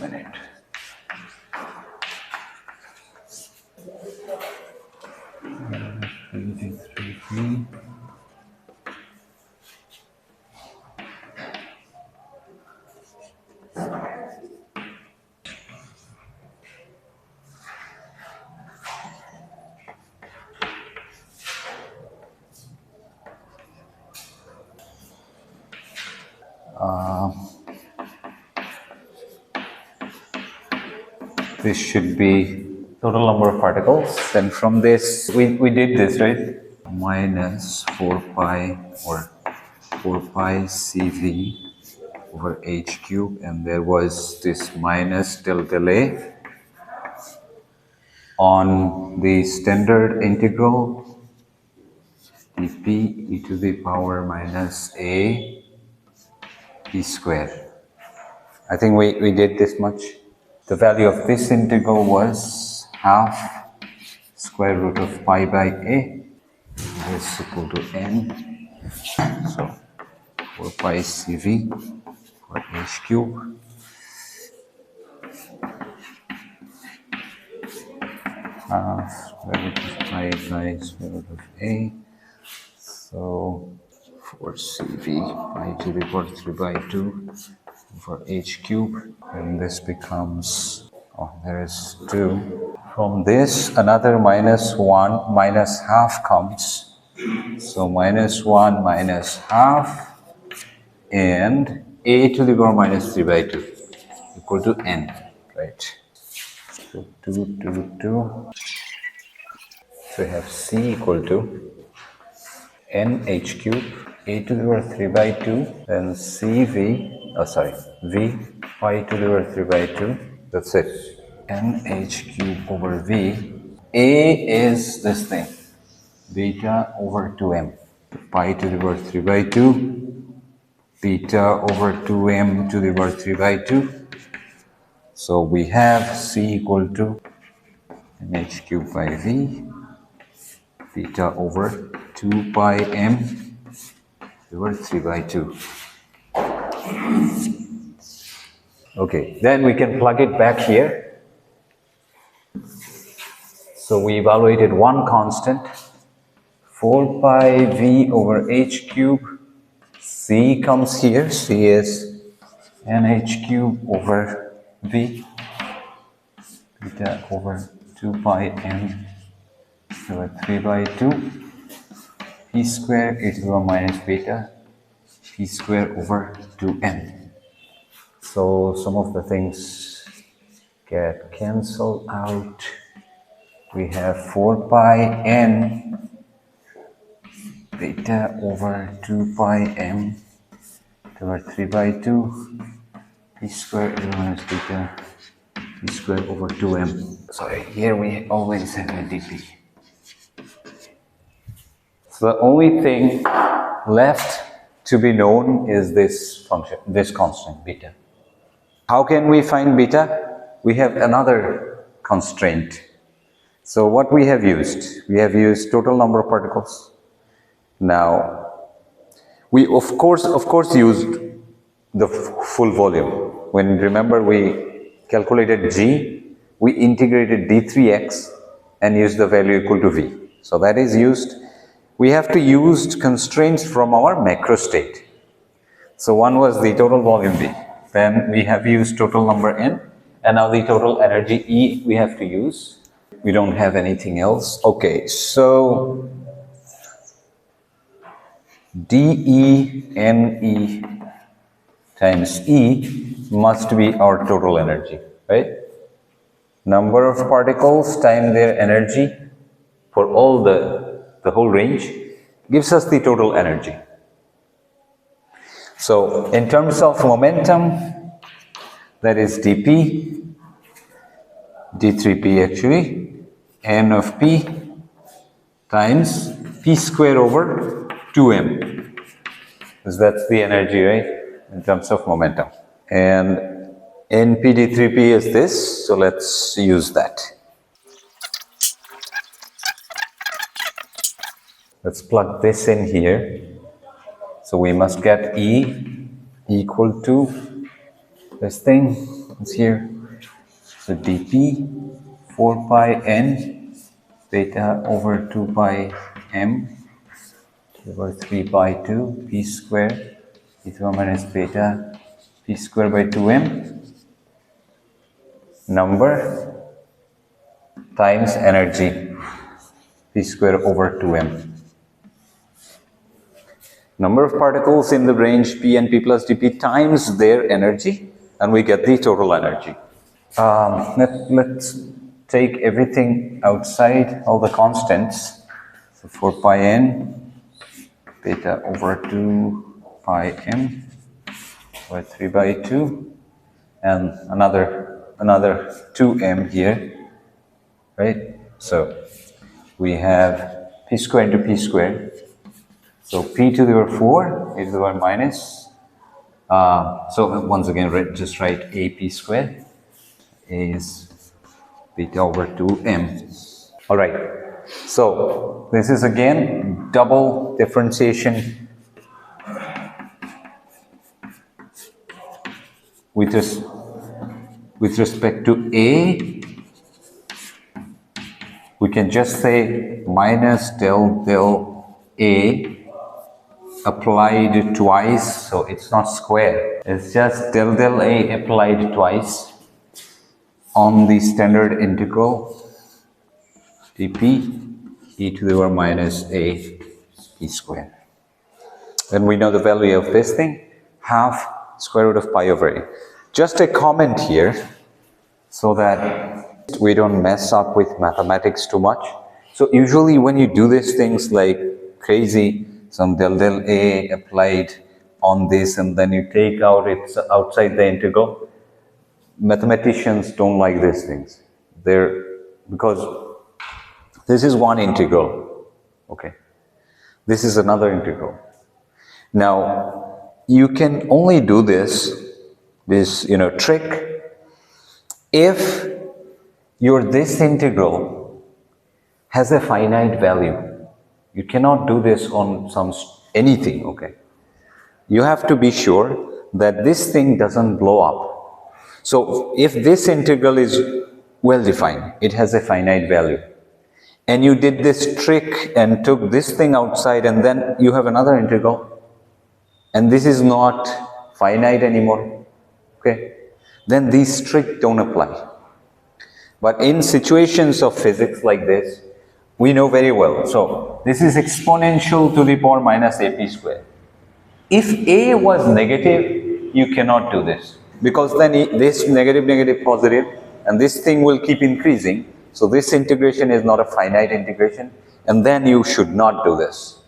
minute. This should be total number of particles. Then from this, we did this, right? Minus 4 pi or 4 pi CV over h cube, and there was this minus till delay on the standard integral dp e to the power minus a p square. I think we did this much. The value of this integral was half square root of pi by a. This is equal to n. So 4 pi cv for h cube. Half square root of pi by square root of a. So 4 cv pi to the power 3 by 2 for h cube, and this becomes, oh, there is 2. From this, another minus 1 minus half comes. So minus 1 minus half, and a to the power minus 3 by 2 equal to n, right? So 2, 2, 2. So we have c equal to n h cube, a to the power 3 by 2, then cv, v pi to the power 3 by 2, that's it. N h cube over v. A is this thing, beta over 2m. Pi to the power 3 by 2, beta over 2m to the power 3 by 2. So we have c equal to n h cube by v, beta over 2 pi m over 3 by 2. Okay, then we can plug it back here. So we evaluated one constant, 4 pi v over h cube. C comes here, c is nh cube over v, beta over 2 pi m over 3 by 2, p square e to the power minus beta, p square over 2m. So some of the things get cancelled out. We have 4 pi n beta over 2 pi m over 3 by 2, p square e to the minus beta, p square over 2m. Sorry, here we always have a dp. So the only thing left to be known is this function, this constant beta. How can we find beta? We have another constraint. So what we have used total number of particles. Now, we of course used the full volume. When remember we calculated g, we integrated d3x and used the value equal to v. So that is used. We have to use constraints from our macro state. So one was the total volume v. Then we have used total number n, and now the total energy E we have to use. We don't have anything else. Okay, so dE NE times E must be our total energy, right? Number of particles times their energy for all the whole range gives us the total energy. So in terms of momentum, that is dP, d3p actually, n of p times p square over 2m. Because that's the energy, right, in terms of momentum. And np d3p is this, so let's use that. Let's plug this in here. So we must get E equal to this thing, it's here, So dp 4 pi n beta over 2 pi m over 3 by 2 p square e to the minus beta p square by 2m number times energy p square over 2m. Number of particles in the range p and p plus dp times their energy, and we get the total energy. Let's take everything outside, all the constants. So 4 pi n beta over 2 pi m over 3 by 2 and another 2m here, right? So we have p square into p square. So p to the power 4 e to the power minus. So once again, just write ap squared is beta over 2m. All right. So this is again double differentiation with respect to a. We can just say minus del a applied twice, so it's not square. It's just del a applied twice on the standard integral dp e to the power minus a p squared. And we know the value of this thing, half square root of pi over a. Just a comment here, so that we don't mess up with mathematics too much. So usually when you do these things like crazy, some del a applied on this and then you take out it's outside the integral, mathematicians don't like these things. Because this is one integral, okay? This is another integral. Now, you can only do this trick if this integral has a finite value. You cannot do this on anything, okay? You have to be sure that this thing doesn't blow up. So if this integral is well defined, it has a finite value, and you did this trick and took this thing outside and then you have another integral, and this is not finite anymore, okay? Then these tricks don't apply. But in situations of physics like this, we know very well. So this is exponential to the power minus ap squared. If a was negative, you cannot do this, because then this negative positive, and this thing will keep increasing. So this integration is not a finite integration, and then you should not do this.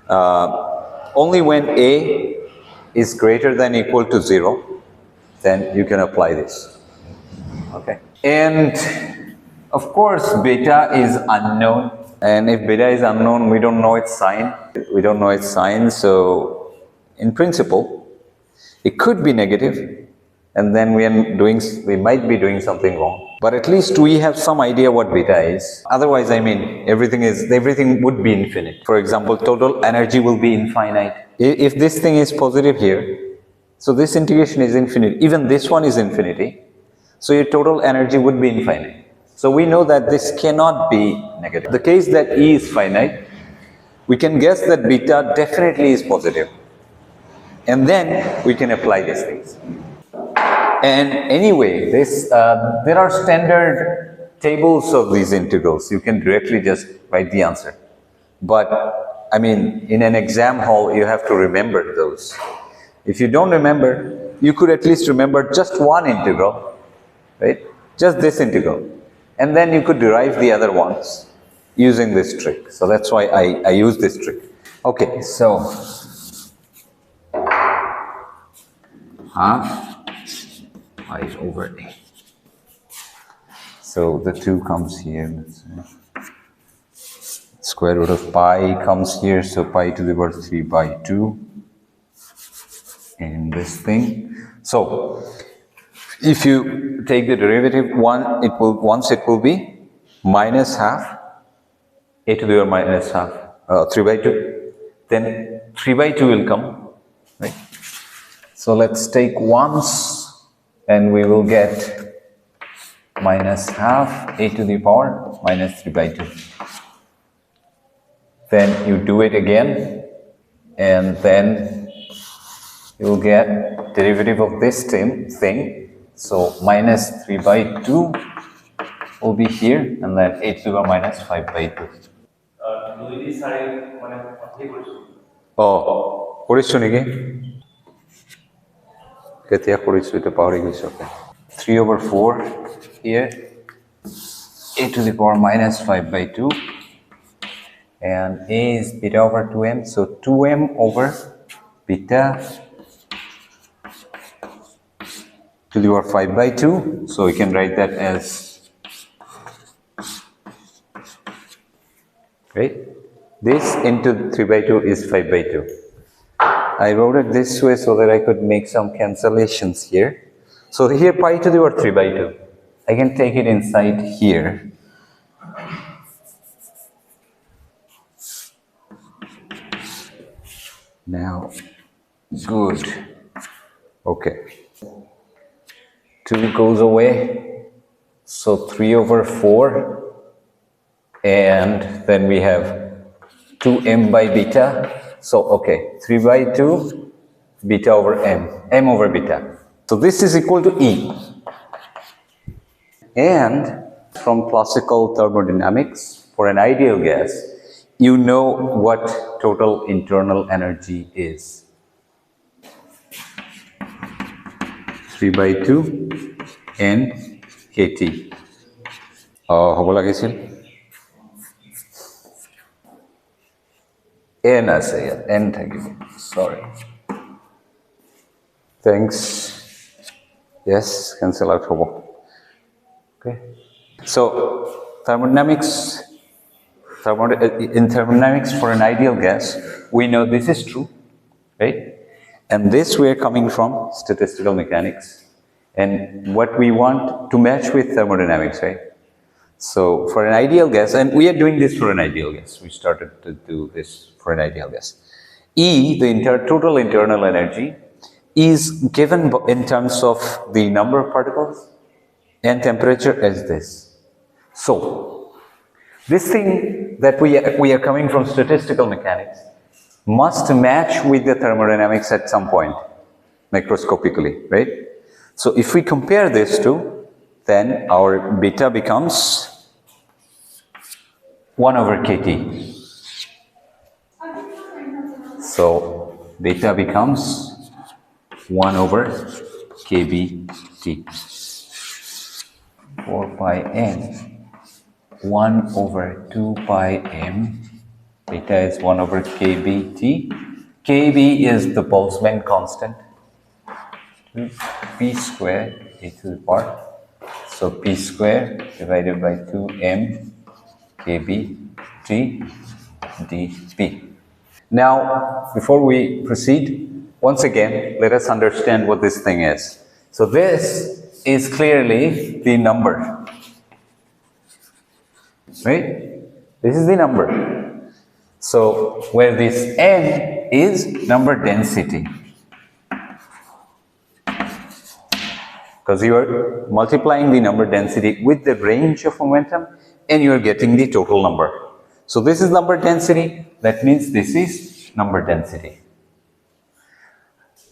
Only when a is greater than equal to 0, then you can apply this. Okay. And of course, beta is unknown. And if beta is unknown, we don't know its sign. We don't know its sign. So in principle, it could be negative, and then we might be doing something wrong. But at least we have some idea what beta is. Otherwise, I mean, everything would be infinite. For example, total energy will be infinite. If this thing is positive here, so this integration is infinite. Even this one is infinity. So your total energy would be infinite. So we know that this cannot be negative. The case that E is finite, we can guess that beta definitely is positive. And then we can apply these things. And anyway, there are standard tables of these integrals. You can directly just write the answer. But I mean, in an exam hall, you have to remember those. If you don't remember, you could at least remember just one integral, right? Just this integral. And then you could derive the other ones using this trick. So that's why I use this trick. Okay, so half pi over a. So the 2 comes here. Let's say. Square root of pi comes here, so pi to the power 3 by 2 in this thing. So if you take the derivative, once it will be minus half a to the power minus half 3 by 2. Then 3 by 2 will come, right? So let's take once, and we will get minus half a to the power minus 3 by 2. Then you do it again, and then you'll get derivative of this thing. So minus 3 by 2 will be here, and then a to the power minus 5 by 2. Oh, কৰিছো নেকি? কেতিয়া কৰিছো এটা পাহৰি গৈছো। 3/4 here, a to the power minus 5 by 2, and a is beta over 2m, so 2m over beta to the power 5 by 2, so we can write that as, right? This into 3 by 2 is 5 by 2. I wrote it this way so that I could make some cancellations here. So here pi to the power 3 by 2. I can take it inside here. Now, good. Okay. 2 goes away. So 3/4. And then we have 2m by beta. So, okay, 3 by 2, beta over m over beta. So this is equal to E. And from classical thermodynamics, for an ideal gas, you know what total internal energy is. 3 by 2 n kT. হ'ব লাগিছিল। n আছে ইয়াত, n থাকিব, sorry. Thanks. Yes, cancel out হ'ব. Okay. So in thermodynamics for an ideal gas, we know this is true, right? And this we are coming from statistical mechanics, and what we want to match with thermodynamics, right? So for an ideal gas, and we are doing this for an ideal gas, we started to do this for an ideal gas. E, the total internal energy, is given in terms of the number of particles and temperature as this. So this thing that we are coming from statistical mechanics must match with the thermodynamics at some point, macroscopically, right? So if we compare these two, then our beta becomes 1 over kT. So beta becomes 1 over kBT. 4 pi n, 1 over 2 pi m, beta is 1 over kBT. Kb is the Boltzmann constant, p square a to the power. So p square divided by 2m kBT dP. Now, before we proceed, once again, let us understand what this thing is. So this is clearly the number, right? This is the number. So where this n is number density. Because you are multiplying the number density with the range of momentum, and you are getting the total number. So this is number density, that means this is number density.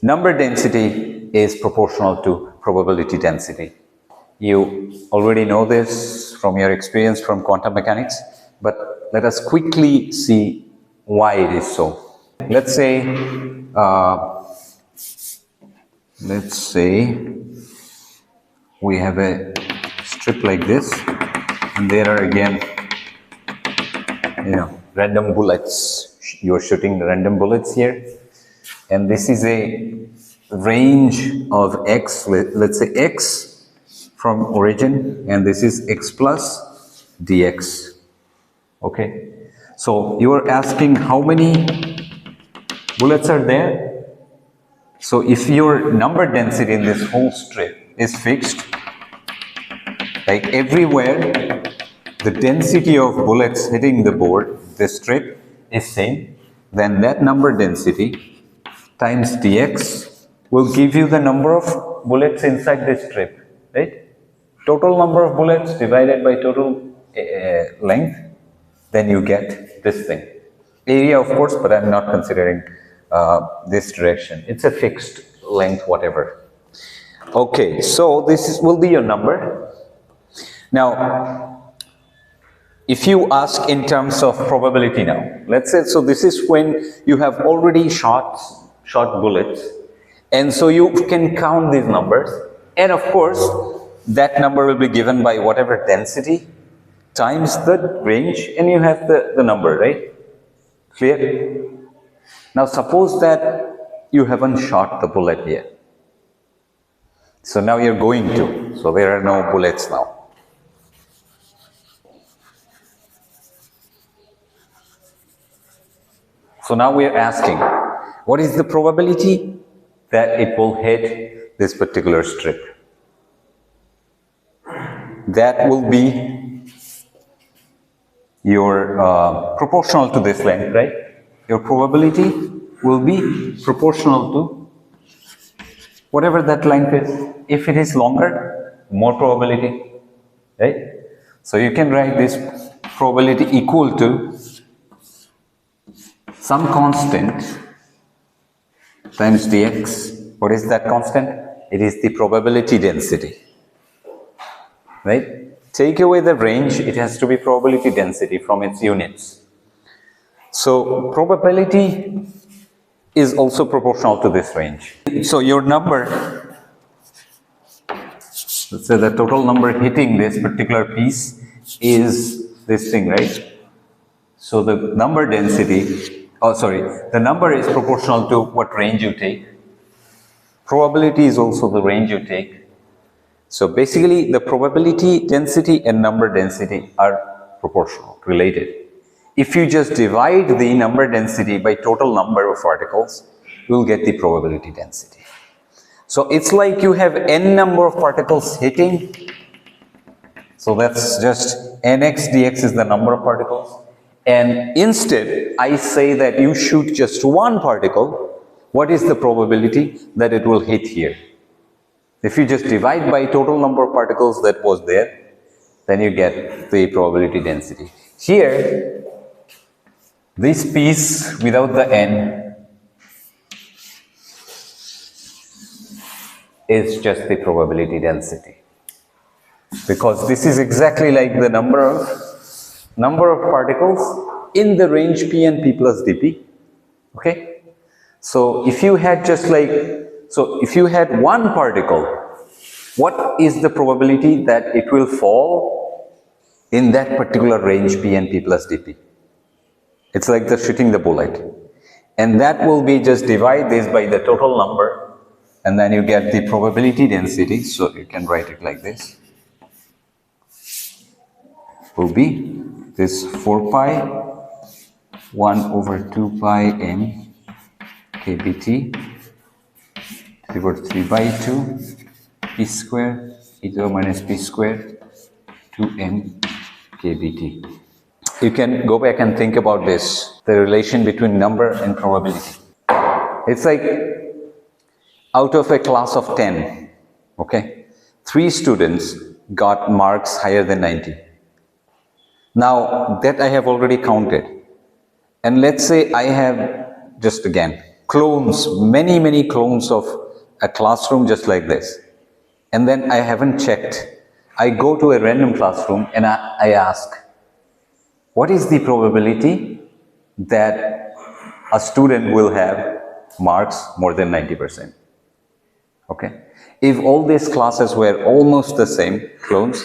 Number density is proportional to probability density. You already know this from your experience from quantum mechanics, but let us quickly see why it is so. Let's say we have a strip like this, and there are again, random bullets. You're shooting random bullets here, and this is a range of x, let's say x from origin, and this is x plus dx. Okay, so you are asking how many bullets are there. So if your number density in this whole strip is fixed, like everywhere the density of bullets hitting the board, the strip, is same, then that number density times dx will give you the number of bullets inside the strip, right? Total number of bullets divided by total length, then you get this thing. Area, of course, but I'm not considering this direction. It's a fixed length, whatever. Okay, so will be your number. Now, if you ask in terms of probability now, let's say, so this is when you have already shot bullets, and so you can count these numbers, and of course, that number will be given by whatever density times the range, and you have the number, right? Clear? Now suppose that you haven't shot the bullet yet. So now you're going to. So there are no bullets now. So now we're asking, what is the probability that it will hit this particular strip? That will be your proportional to this length, right? Your probability will be proportional to whatever that length is. If it is longer, more probability, right? So you can write this probability equal to some constant times dx. What is that constant? It is the probability density, right? Take away the range, it has to be probability density from its units. So probability is also proportional to this range. So your number, let's say the total number hitting this particular piece is this thing, right? So the number density, the number is proportional to what range you take. Probability is also the range you take. So basically the probability density and number density are proportional, related. If you just divide the number density by total number of particles, you will get the probability density. So it's like you have n number of particles hitting. So that's just nx dx is the number of particles. And instead, I say that you shoot just one particle. What is the probability that it will hit here? If you just divide by total number of particles that was there, then you get the probability density. Here, this piece without the n is just the probability density. Because this is exactly like the number of particles in the range p and p plus dp. Okay? So if you had if you had one particle, what is the probability that it will fall in that particular range p and p plus dp? It's like the shooting the bullet. And that will be just divide this by the total number, and then you get the probability density. So you can write it like this. Will be this 4 pi 1 over 2 pi n kbt 3 over 3 by 2 p square e⁻ minus p square 2n kbt. You can go back and think about this, the relation between number and probability. It's like out of a class of 10, okay, 3 students got marks higher than 90. Now that I have already counted, and let's say I have just again clones, many clones of a classroom just like this, and then I haven't checked. I go to a random classroom and I ask, what is the probability that a student will have marks more than 90%? Okay. If all these classes were almost the same clones,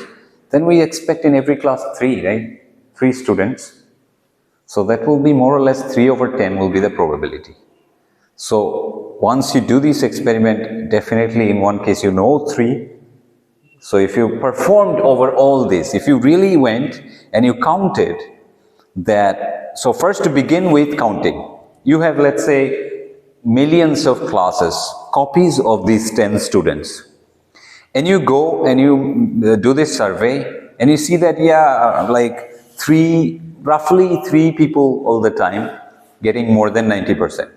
then we expect in every class 3, right? 3 students. So that will be more or less 3 over 10 will be the probability. So once you do this experiment, definitely in one case you know 3. So if you performed over all this, if you really went and you counted that, so first to begin with counting, you have, let's say, millions of classes, copies of these 10 students. And you go and you do this survey and you see that, yeah, like roughly 3 people all the time getting more than 90%.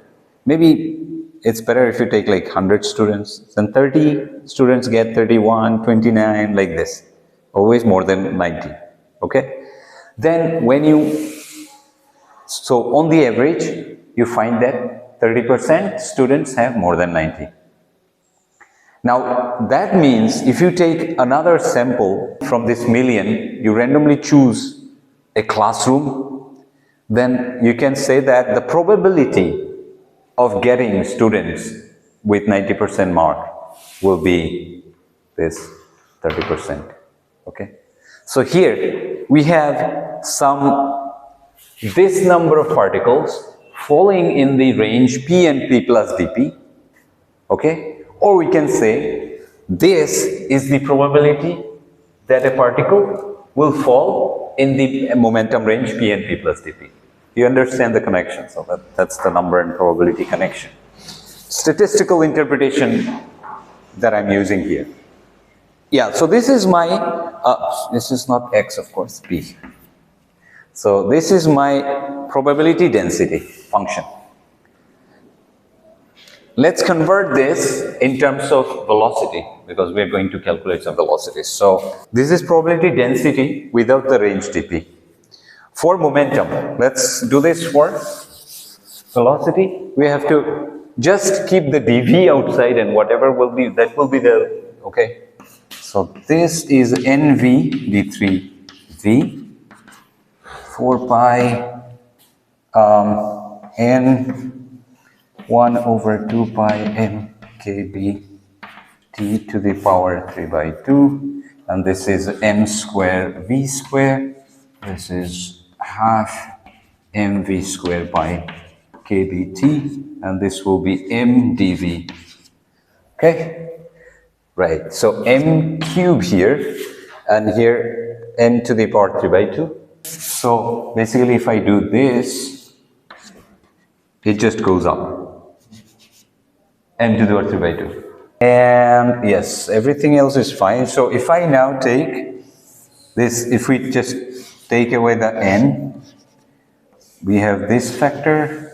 Maybe it's better if you take like 100 students, then 30 students get 31, 29, like this. always more than 90, okay? Then when you, so on the average, you find that 30% students have more than 90. Now, that means if you take another sample from this million, you randomly choose a classroom, then you can say that the probability of getting students with 90% mark will be this 30%, okay? So here we have this number of particles falling in the range P and P plus dP, okay? Or we can say this is the probability that a particle will fall in the momentum range P and P plus dP. You understand the connection, so that's the number and probability connection. Statistical interpretation that I'm using here. Yeah, so this is my, this is not X, of course, P. So this is my probability density function. Let's convert this in terms of velocity, because we're going to calculate some velocities. So this is probability density without the range dP. For momentum, let's do this for velocity. We have to just keep the dV outside, and whatever will be, that will be the, okay. So this is nv d3v 4 pi n 1 over 2 pi m kb t to the power 3 by 2, and this is m square v square. This is half mv square by kbt, and this will be m dv. Okay, right. So m cube here, and here n to the power 3 by 2. So basically, if I do this, it just goes up. M to the power 3 by 2. And yes, everything else is fine. So if I now take this, if we just take away the n, we have this factor.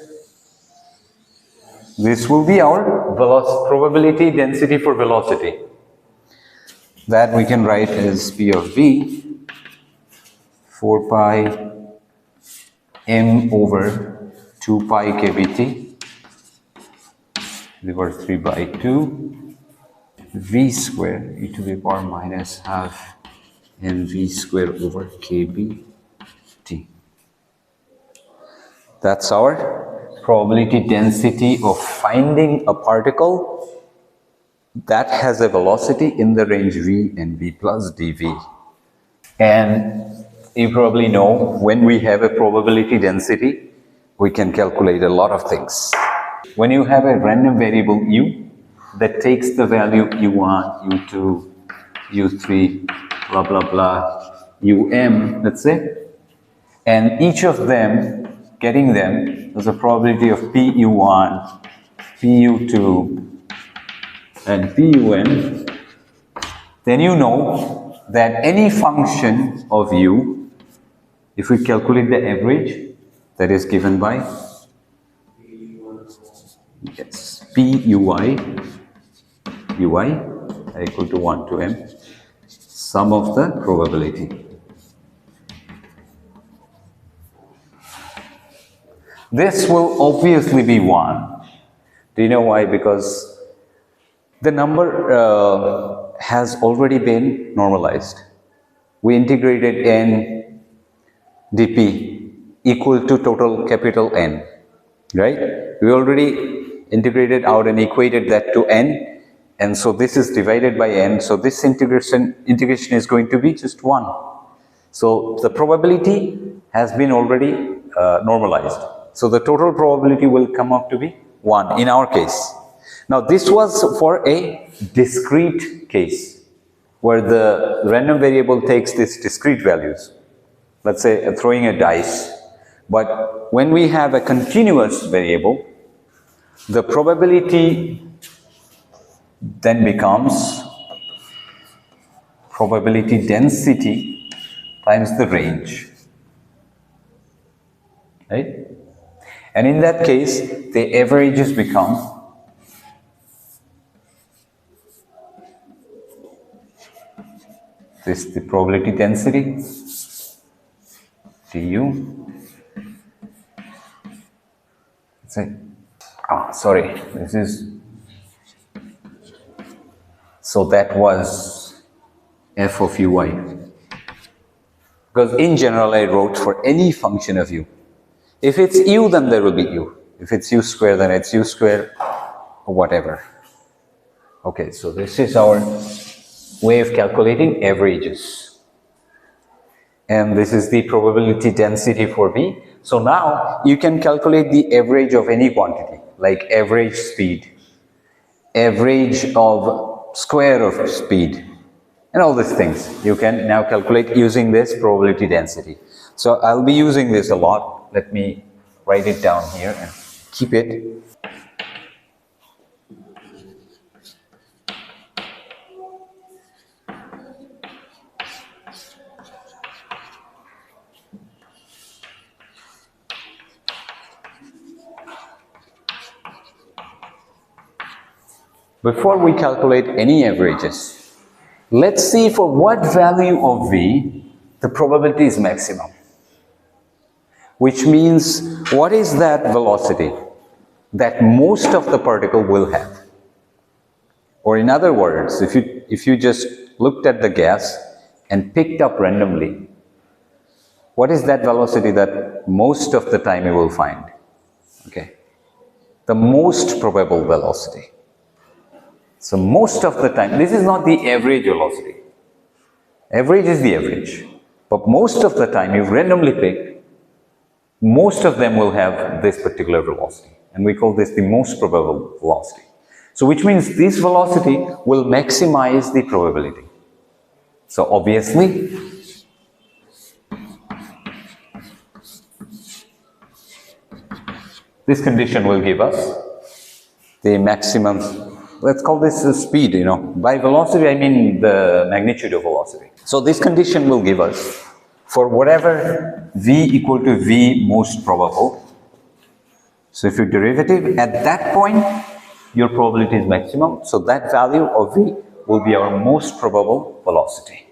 This will be our probability density for velocity. That we can write as P of V 4 pi m over 2 pi kbt over 3 by 2 v square e to the power minus half mv square over kbt. That's our probability density of finding a particle that has a velocity in the range v and v plus dv. And you probably know, when we have a probability density, we can calculate a lot of things. When you have a random variable u that takes the value u1, u2, u3, blah, blah, blah, um, let's say, and each of them, getting them, there's a probability of pu1, pu2, and pun, then you know that any function of u, if we calculate the average, that is given by, yes, ui equal to 1 to m, sum of the probability. This will obviously be 1. Do you know why? Because the number has already been normalized. We integrated n dp equal to total capital N, right? We already integrated out and equated that to n, and so this is divided by n, so this integration is going to be just 1. So the probability has been already normalized. So the total probability will come up to be 1 in our case. Now this was for a discrete case, where the random variable takes these discrete values. Let's say throwing a dice. But when we have a continuous variable, the probability then becomes probability density times the range, right? And in that case, the averages become This is the probability density, du. That's it. Sorry, this is, so that was f of ui. Because in general I wrote for any function of u. If it's u, then there will be u. If it's u square, then it's u square, or whatever. Okay, so this is our way of calculating averages. And this is the probability density for v. So now you can calculate the average of any quantity, like average speed, average of square of speed, and all these things. You can now calculate using this probability density. So I'll be using this a lot. Let me write it down here and keep it. Before we calculate any averages, let's see for what value of v the probability is maximum. Which means, what is that velocity that most of the particle will have? Or in other words, if you just looked at the gas and picked up randomly, what is that velocity that most of the time you will find? Okay, the most probable velocity. So most of the time, this is not the average velocity. Average is the average. But most of the time, you've randomly picked, most of them will have this particular velocity. And we call this the most probable velocity. So which means this velocity will maximize the probability. So obviously, this condition will give us the maximum, let's call this speed, By velocity, I mean the magnitude of velocity. So this condition will give us, for whatever v equal to v most probable. So if your derivative at that point, your probability is maximum. So that value of v will be our most probable velocity.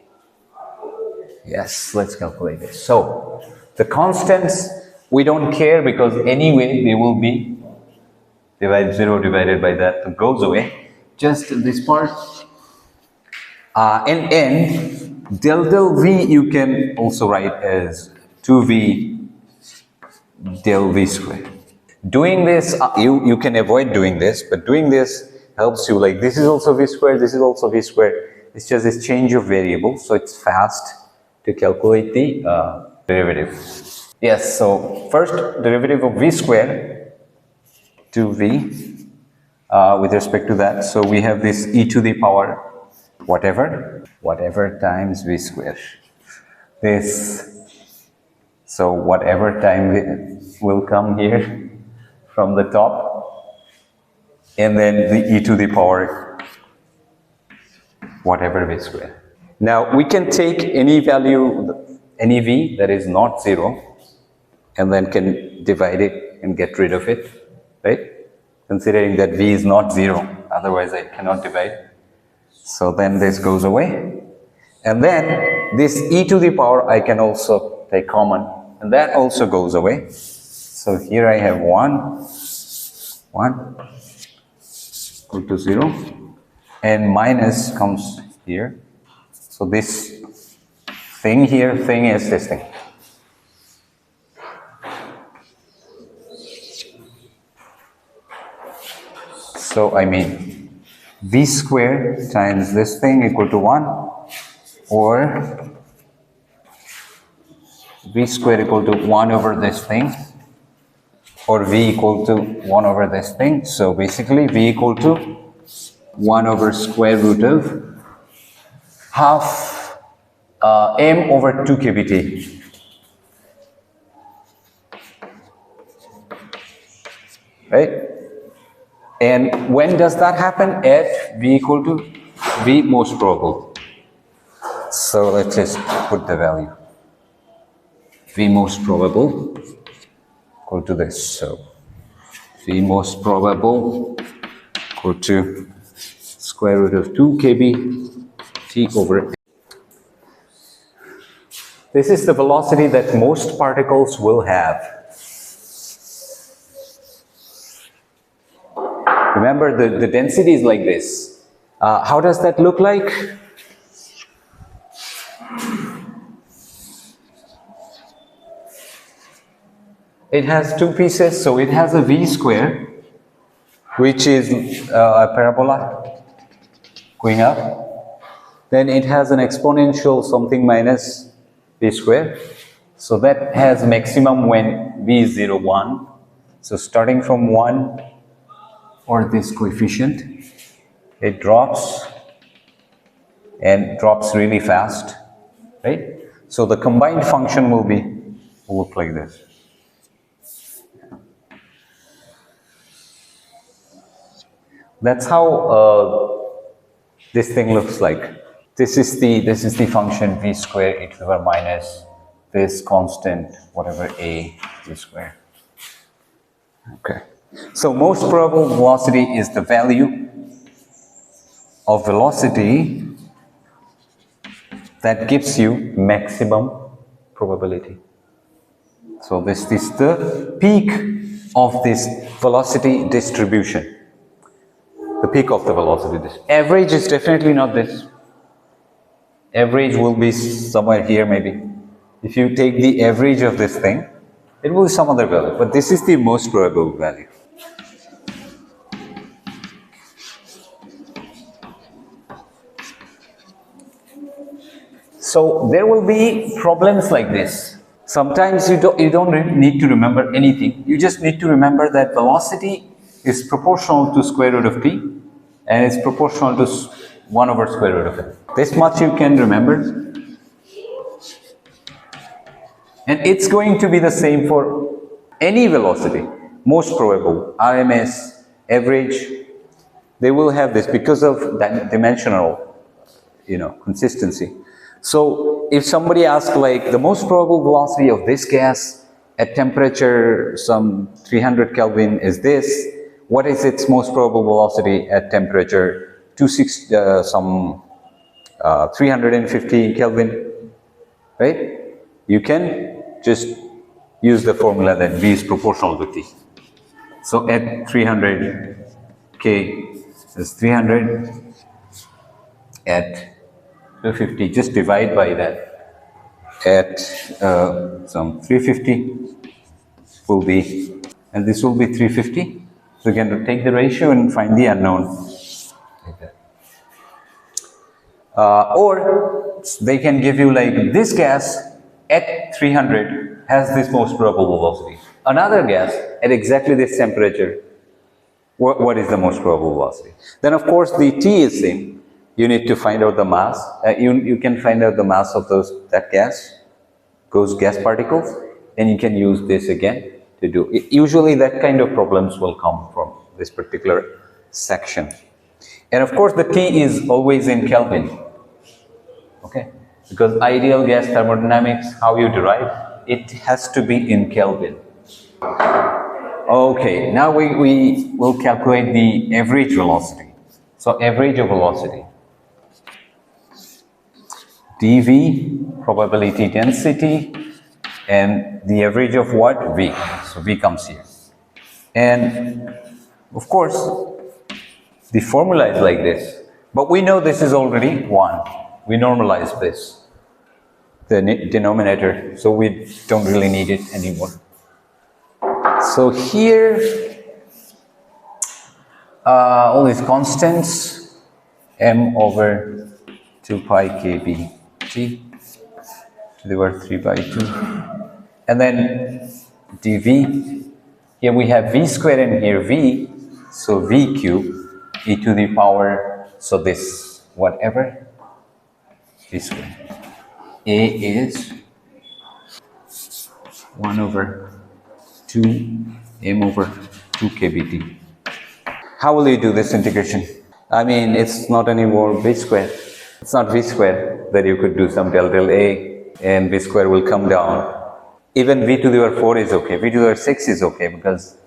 Yes, let's calculate this. So the constants, we don't care because anyway they will be 0 divided by that goes away. Just this part. And del v you can also write as 2v del v square. Doing this, you can avoid doing this, but doing this helps you. Like this is also v square, this is also v square. It's just this change of variables, so it's fast to calculate the derivative. Yes, so first derivative of v square, 2v with respect to that. So we have this e to the power whatever times v square. So whatever time will come here from the top, and then the e to the power whatever v square. Now we can take any value, any v that is not 0, and then can divide it and get rid of it, right? Considering that v is not 0, otherwise I cannot divide. So then this goes away. And then this e to the power I can also take common, and that also goes away. So here I have 1 equal to 0, and minus comes here. So this thing here, thing is this thing. So I mean v square times this thing equal to 1, or v square equal to 1 over this thing, or v equal to 1 over this thing. So basically v equal to 1 over square root of half m over 2 kbt. Right? And when does that happen? At v equal to v most probable. So let's just put the value. V most probable equal to this. So v most probable equal to square root of 2 kb t over. This is the velocity that most particles will have. Remember, the density is like this. How does that look like? It has two pieces, so it has a v square, which is a parabola going up. Then it has an exponential something minus v square. So that has maximum when v is 0, 1. So starting from 1 or this coefficient, it drops and drops really fast, right? So the combined function will look like this. That's how this thing looks like. This is the function v square e to the power minus this constant whatever a v square. Okay. So most probable velocity is the value of velocity that gives you maximum probability. So this is the peak of this velocity distribution. The peak of the velocity distribution. Average is definitely not this. Average will be somewhere here maybe. If you take the average of this thing, it will be some other value. But this is the most probable value. So there will be problems like this. Sometimes you don't need to remember anything. You just need to remember that velocity is proportional to square root of p and it's proportional to 1 over square root of it. This much you can remember. And it's going to be the same for any velocity. Most probable, RMS, average, they will have this because of that dimensional, consistency. So if somebody asks like the most probable velocity of this gas at temperature some 300 Kelvin is this, what is its most probable velocity at temperature 350 Kelvin, right? You can just use the formula that V is proportional to T. So at 300 K is 300, at 250, just divide by that. At some 350 will be, and this will be 350. So you can take the ratio and find the unknown. Like that. Or they can give you like this gas at 300 has this most probable velocity. Another gas at exactly this temperature, what is the most probable velocity? Then of course the T is same. You need to find out the mass. You can find out the mass of that gas, those gas particles, and you can use this again to do it. Usually that kind of problems will come from this particular section. And of course the T is always in Kelvin. Okay, because ideal gas thermodynamics, how you derive, it has to be in Kelvin. Okay, now we will calculate the average velocity. So average of velocity. dV, probability density, and the average of what? V. So V comes here. And of course, the formula is like this. But we know this is already 1. We normalize this, the denominator, so we don't really need it anymore. So here, all these constants, m over 2 pi kb t to the power 3 by 2, and then dv. Here we have v square and here v, so v cube e to the power, so this whatever v square. A is 1 over 2 m over 2 kbt. How will you do this integration? I mean, it's not anymore v square. It's not v square that you could do some del A and v square will come down. Even v to the power 4 is okay. V to the power 6 is okay because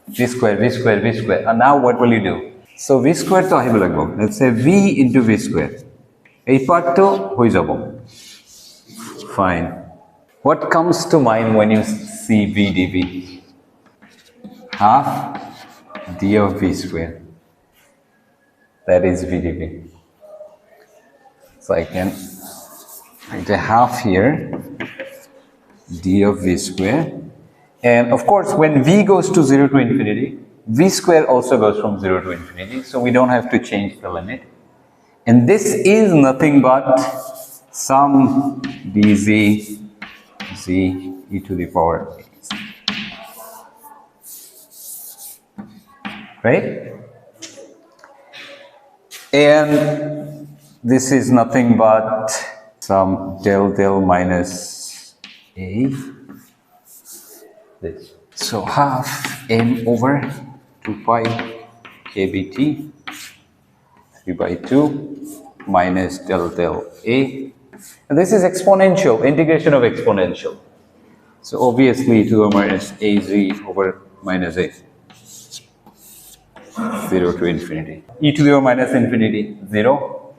v square, v square, v square. And now what will you do? So v square to ahibo lagbo. Let's say v into v square. Ei part to hoi jabo. Fine. What comes to mind when you see v dv? Half d of v square. That is v dv. So I can write a half here, d of v square. And of course, when v goes to 0 to infinity, v square also goes from 0 to infinity. So we don't have to change the limit. And this is nothing but some dz z e to the power, right? And this is nothing but some del minus a, this. So half m over 2 pi kbt 3 by 2 minus del a. And this is exponential, integration of exponential. So obviously e to the minus az over minus a. 0 to infinity. E to the power minus infinity, 0,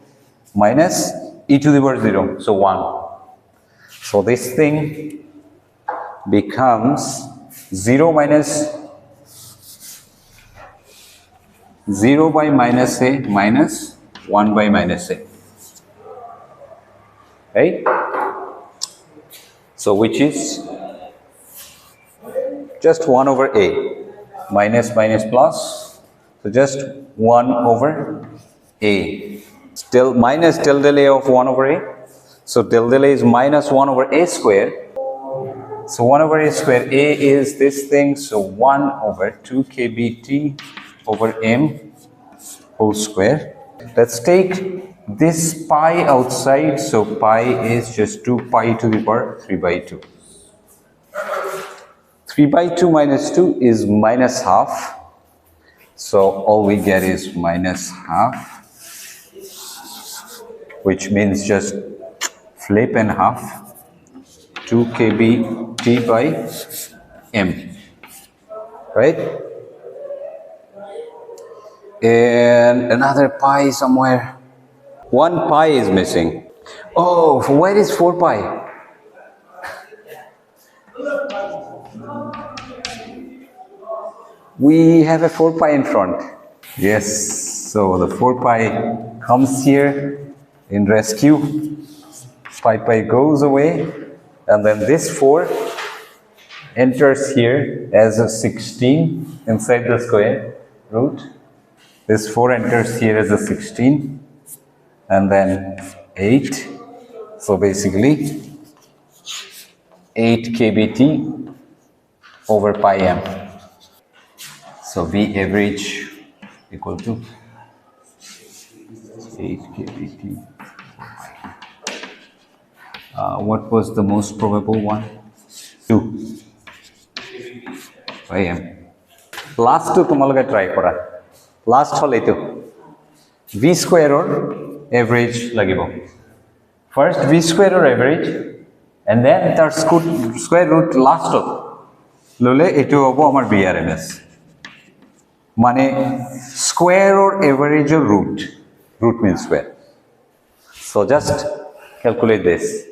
minus e to the power 0, so 1. So this thing becomes 0 minus 0 by minus a minus 1 by minus a. Right? So which is just 1 over a. Minus minus plus. So just 1 over a. Still minus del a of 1 over a. So del a is minus 1 over a square. So 1 over a square, a is this thing. So 1 over 2 kbt over m whole square. Let's take this pi outside. So pi is just 2 pi to the power 3 by 2. 3 by 2 minus 2 is minus half. So all we get is minus half, which means just flip in half, 2 kbt by m, right? And another pi somewhere. 1 pi is missing. Oh, where is 4 pi? We have a 4 pi in front. Yes, so the 4 pi comes here in rescue. Pi goes away, and then this 4 enters here as a 16 inside the square root. This 4 enters here as a 16, and then 8. So basically 8 kbt over pi m. So V average equal to 8 kbt. What was the most probable one? 2 by m. Last to tomaloge try kora. Last hole etu V square or average lagibo. First V square or average, and then tar square root last of lole etu hobo amar BRMS. Mane square or average or root. Root means square. So just calculate this.